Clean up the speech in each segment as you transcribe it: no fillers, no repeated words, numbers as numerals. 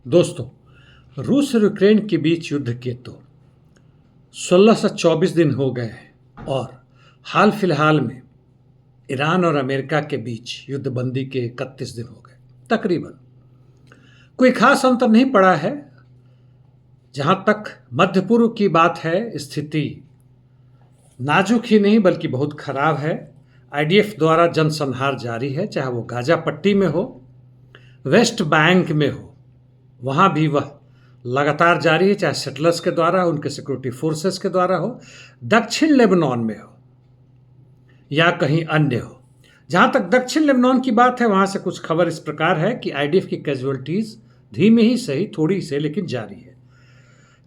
दोस्तों, रूस और यूक्रेन के बीच युद्ध के तो 16 से 24 दिन हो गए हैं और हाल फिलहाल में ईरान और अमेरिका के बीच युद्धबंदी के 31 दिन हो गए तकरीबन। कोई खास अंतर नहीं पड़ा है। जहां तक मध्य पूर्व की बात है, स्थिति नाजुक ही नहीं बल्कि बहुत खराब है। आईडीएफ द्वारा जनसंहार जारी है, चाहे वो गाजा पट्टी में हो, वेस्ट बैंक में हो, वहाँ भी वह लगातार जारी है, चाहे सेटलर्स के द्वारा, उनके सिक्योरिटी फोर्सेस के द्वारा हो, दक्षिण लेबनान में हो या कहीं अन्य हो। जहाँ तक दक्षिण लेबनान की बात है, वहाँ से कुछ खबर इस प्रकार है कि आईडीएफ की कैजुअलिटीज़ धीमी ही सही, थोड़ी से लेकिन जारी है।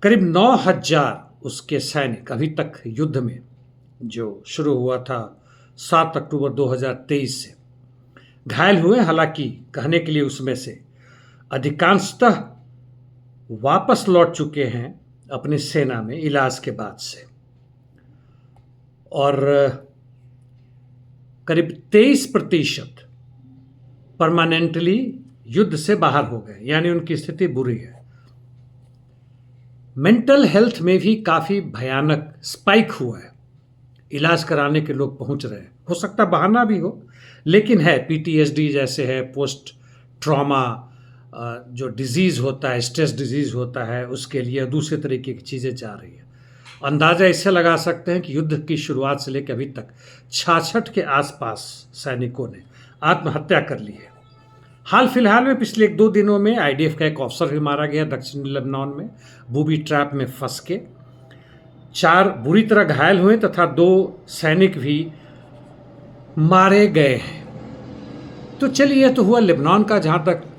करीब 9,000 उसके सैनिक अभी तक युद्ध में, जो शुरू हुआ था 7 अक्टूबर 2023 से, घायल हुए। हालांकि कहने के लिए उसमें से अधिकांशतः वापस लौट चुके हैं अपनी सेना में इलाज के बाद से, और करीब 23% परमानेंटली युद्ध से बाहर हो गए, यानी उनकी स्थिति बुरी है। मेंटल हेल्थ में भी काफ़ी भयानक स्पाइक हुआ है। इलाज कराने के लोग पहुंच रहे हैं, हो सकता बहाना भी हो, लेकिन है पीटीएसडी जैसे है, पोस्ट ट्रॉमा जो डिजीज़ होता है, स्ट्रेस डिजीज़ होता है, उसके लिए दूसरे तरीके की चीज़ें जा रही है। अंदाज़ा इससे लगा सकते हैं कि युद्ध की शुरुआत से लेकर अभी तक 66 के आसपास सैनिकों ने आत्महत्या कर ली है। हाल फिलहाल में पिछले 1-2 दिनों में आईडीएफ का एक ऑफिसर भी मारा गया दक्षिण लेबनान में, बूबी ट्रैप में फंस के। 4 बुरी तरह घायल हुए तथा 2 सैनिक भी मारे गए हैं। तो चलिए, यह तो हुआ लेबनान का। जहाँ तक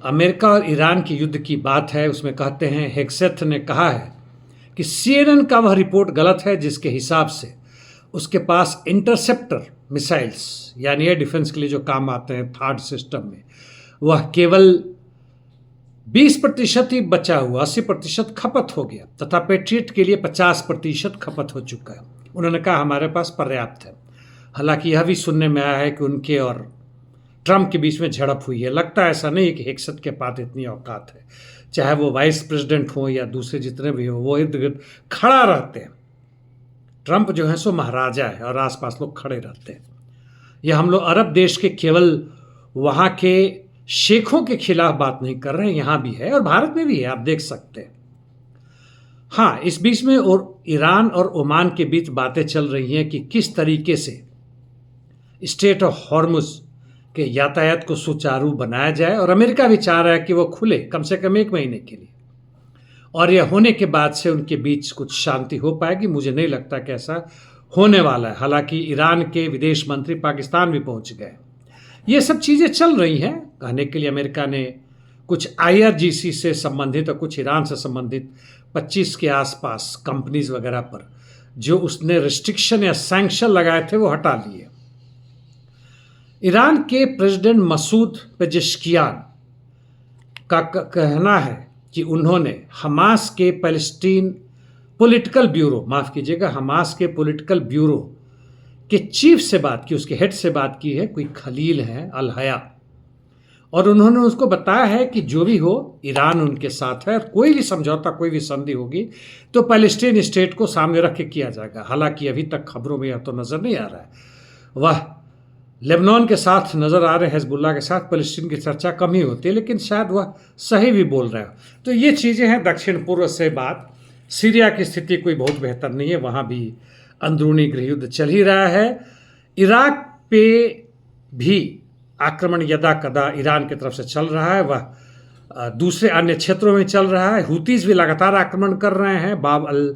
अमेरिका और ईरान की युद्ध की बात है, उसमें कहते हैं हेग्सेथ ने कहा है कि सीएनएन का वह रिपोर्ट गलत है जिसके हिसाब से उसके पास इंटरसेप्टर मिसाइल्स, यानी एयर डिफेंस के लिए जो काम आते हैं थर्ड सिस्टम में, वह केवल 20% ही बचा हुआ, 80% खपत हो गया तथा पेट्रियट के लिए 50% खपत हो चुका है। उन्होंने कहा हमारे पास पर्याप्त है। हालांकि यह भी सुनने में आया है कि उनके और ट्रंप के बीच में झड़प हुई है। लगता है ऐसा नहीं कि हेग्सेथ के पास इतनी औकात है, चाहे वो वाइस प्रेसिडेंट हो या दूसरे जितने भी हो, वो इर्द गिर्द खड़ा रहते हैं। ट्रंप जो है सो महाराजा है और आसपास लोग खड़े रहते हैं। यह हम लोग अरब देश के केवल वहाँ के शेखों के खिलाफ बात नहीं कर रहे हैं, यहाँ भी है और भारत में भी है, आप देख सकते हैं। हाँ, इस बीच में और ईरान और ओमान के बीच बातें चल रही हैं कि किस तरीके से स्ट्रेट ऑफ हॉर्मुज के यातायात को सुचारू बनाया जाए, और अमेरिका भी चाह रहा है कि वो खुले कम से कम 1 महीने के लिए, और यह होने के बाद से उनके बीच कुछ शांति हो पाएगी। मुझे नहीं लगता कि ऐसा होने वाला है। हालांकि ईरान के विदेश मंत्री पाकिस्तान भी पहुंच गए। ये सब चीज़ें चल रही हैं। कहने के लिए अमेरिका ने कुछ आईआरजीसी से संबंधित और कुछ ईरान से संबंधित 25 के आसपास कंपनीज वगैरह पर जो उसने रिस्ट्रिक्शन या सैंक्शन लगाए थे वो हटा लिए। ईरान के प्रेसिडेंट मसूद पेजेश्कियान का कहना है कि उन्होंने हमास के पैलेस्टीन पॉलिटिकल ब्यूरो, माफ़ कीजिएगा, हमास के पॉलिटिकल ब्यूरो के चीफ से बात की, उसके हेड से बात की है, कोई खलील हैं अल हया, और उन्होंने उसको बताया है कि जो भी हो ईरान उनके साथ है और कोई भी समझौता, कोई भी संधि होगी तो पैलेस्टीन स्टेट को सामने रख के किया जाएगा। हालांकि अभी तक खबरों में यह तो नज़र नहीं आ रहा है, वह लेबनान के साथ नज़र आ रहे हैं, हिजबुल्लाह के साथ पैलेस्टीन की चर्चा कम ही होती है, लेकिन शायद वह सही भी बोल रहे हो। तो ये चीज़ें हैं दक्षिण पूर्व से बात। सीरिया की स्थिति कोई बहुत बेहतर नहीं है, वहाँ भी अंदरूनी गृह युद्ध चल ही रहा है। इराक पे भी आक्रमण यदा कदा ईरान की तरफ से चल रहा है, वह दूसरे अन्य क्षेत्रों में चल रहा है। हुतीज़ भी लगातार आक्रमण कर रहे हैं। बाब अल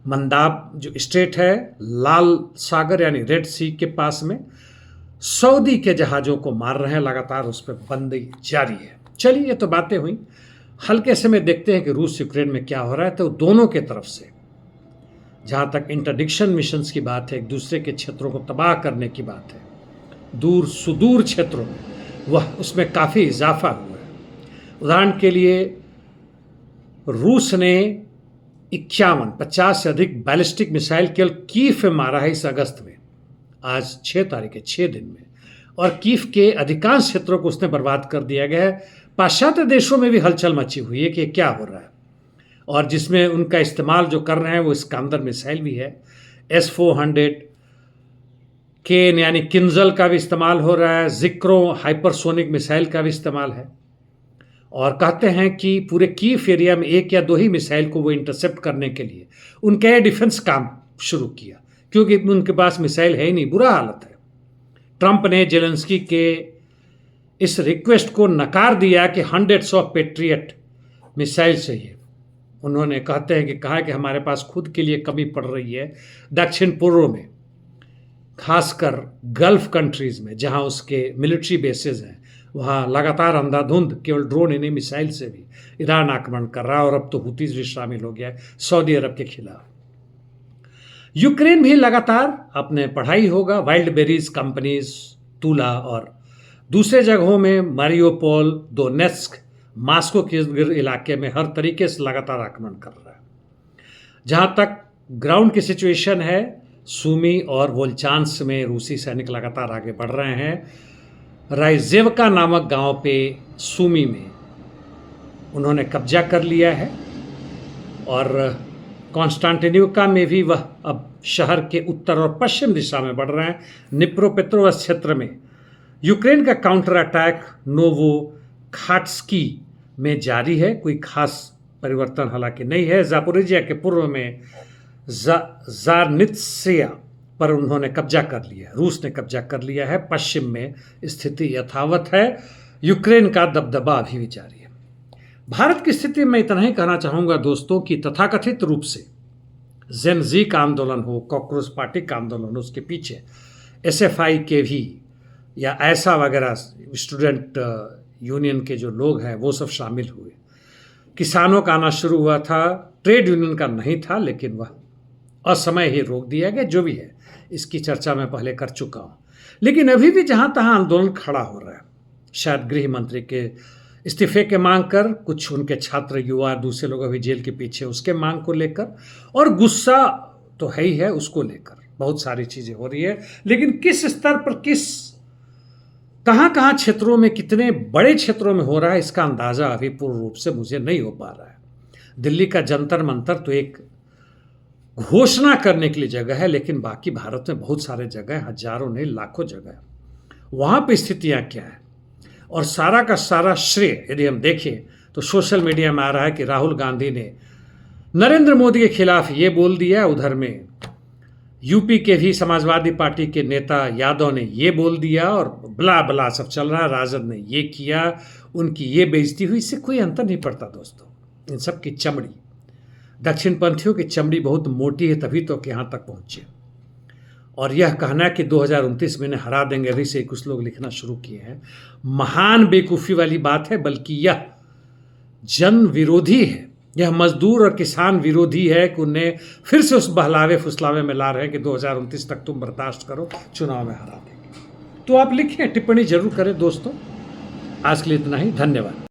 मंदाब जो स्टेट है लाल सागर यानी रेड सी के पास में, सऊदी के जहाज़ों को मार रहे हैं, लगातार उस पर बंदी जारी है। चलिए, ये तो बातें हुई। हल्के से में देखते हैं कि रूस यूक्रेन में क्या हो रहा है। तो दोनों के तरफ से जहाँ तक इंटरडिक्शन मिशंस की बात है, एक दूसरे के क्षेत्रों को तबाह करने की बात है, दूर सुदूर क्षेत्रों में, वह उसमें काफ़ी इजाफा हुआ है। उदाहरण के लिए रूस ने 50 से अधिक बैलिस्टिक मिसाइल केवल कीव में मारा है इस अगस्त में। आज 6 तारीख है, 6 दिन में, और कीव के अधिकांश क्षेत्रों को उसने बर्बाद कर दिया गया है। पाश्चात्य देशों में भी हलचल मची हुई है कि क्या हो रहा है, और जिसमें उनका इस्तेमाल जो कर रहे हैं वो इस्कांदर मिसाइल भी है, S-400 केन यानी किंजल का भी इस्तेमाल हो रहा है, जिक्रो हाइपरसोनिक मिसाइल का भी इस्तेमाल है। और कहते हैं कि पूरे कीव एरिया में 1 या 2 ही मिसाइल को वो इंटरसेप्ट करने के लिए उनका एयर डिफेंस काम शुरू किया, क्योंकि उनके पास मिसाइल है ही नहीं, बुरा हालत है। ट्रंप ने जेलेंस्की के इस रिक्वेस्ट को नकार दिया कि हंड्रेड्स ऑफ पेट्रियट मिसाइल चाहिए। उन्होंने कहते हैं कि कहा कि हमारे पास खुद के लिए कमी पड़ रही है दक्षिण पूर्व में, खासकर गल्फ कंट्रीज़ में जहां उसके मिलिट्री बेसेस हैं, वहाँ लगातार अंधाधुंध केवल ड्रोन ही नहीं मिसाइल से भी ईरान आक्रमण कर रहा है, और अब तो हुतीज भी शामिल हो गया है सऊदी अरब के खिलाफ। यूक्रेन भी लगातार अपने पढ़ाई होगा, वाइल्ड बेरीज कंपनीज तूला और दूसरे जगहों में मारियोपोल, दोनेत्स्क, मास्को के इलाके में हर तरीके से लगातार आक्रमण कर रहा है। जहाँ तक ग्राउंड की सिचुएशन है, सूमी और वोल्चांस में रूसी सैनिक लगातार आगे बढ़ रहे हैं। राइजेवका नामक गांव पे सूमी में उन्होंने कब्जा कर लिया है, और कॉन्स्टेंटिनोवका में भी वह अब शहर के उत्तर और पश्चिम दिशा में बढ़ रहे हैं। निप्रोपेट्रोवस्क क्षेत्र में यूक्रेन का काउंटर अटैक नोवोखाट्स्की में जारी है, कोई खास परिवर्तन हालांकि नहीं है। जापोरिजिया के पूर्व में ज़ारनित्सिया पर उन्होंने कब्जा कर लिया, रूस ने कब्जा कर लिया है। पश्चिम में स्थिति यथावत है, यूक्रेन का दबदबा अभी भी जारी है। भारत की स्थिति में इतना ही कहना चाहूँगा दोस्तों कि तथाकथित रूप से जेन जी का आंदोलन हो, कॉकरोच पार्टी का आंदोलन हो, उसके पीछे SFI के भी या ऐसा वगैरह स्टूडेंट यूनियन के जो लोग हैं वो सब शामिल हुए। किसानों का आना शुरू हुआ था, ट्रेड यूनियन का नहीं था, लेकिन वह असमय ही रोक दिया गया। जो भी है इसकी चर्चा मैं पहले कर चुका हूँ, लेकिन अभी भी जहाँ तहाँ आंदोलन खड़ा हो रहा है। शायद गृह मंत्री के इस्तीफे के मांग कर, कुछ उनके छात्र युवा दूसरे लोग अभी जेल के पीछे उसके मांग को लेकर, और गुस्सा तो है ही है उसको लेकर, बहुत सारी चीज़ें हो रही है। लेकिन किस स्तर पर, कहाँ कहाँ क्षेत्रों में, कितने बड़े क्षेत्रों में हो रहा है, इसका अंदाज़ा अभी पूर्ण रूप से मुझे नहीं हो पा रहा है। दिल्ली का जंतर मंतर तो एक घोषणा करने के लिए जगह है, लेकिन बाकी भारत में बहुत सारे जगह, हजारों नहीं लाखों जगह, वहाँ पे स्थितियाँ क्या है। और सारा का सारा श्रेय यदि हम देखें तो सोशल मीडिया में आ रहा है कि राहुल गांधी ने नरेंद्र मोदी के खिलाफ ये बोल दिया, उधर में यूपी के भी समाजवादी पार्टी के नेता यादव ने ये बोल दिया, और बला बला सब चल रहा है। राजद ने ये किया, उनकी ये बेइज्जती हुई, इससे कोई अंतर नहीं पड़ता दोस्तों। इन सब की चमड़ी, दक्षिणपंथियों की चमड़ी बहुत मोटी है, तभी तो कि यहाँ तक पहुँचे। और यह कहना कि 2029 में इन्हें हरा देंगे, अभी से कुछ लोग लिखना शुरू किए हैं, महान बेवकूफ़ी वाली बात है। बल्कि यह जन विरोधी है, यह मजदूर और किसान विरोधी है कि उन्हें फिर से उस बहलावे फुसलावे में ला रहे हैं कि 2029 तक तुम बर्दाश्त करो, चुनाव में हरा देंगे। तो आप लिखें, टिप्पणी जरूर करें दोस्तों। आज के लिए इतना ही, धन्यवाद।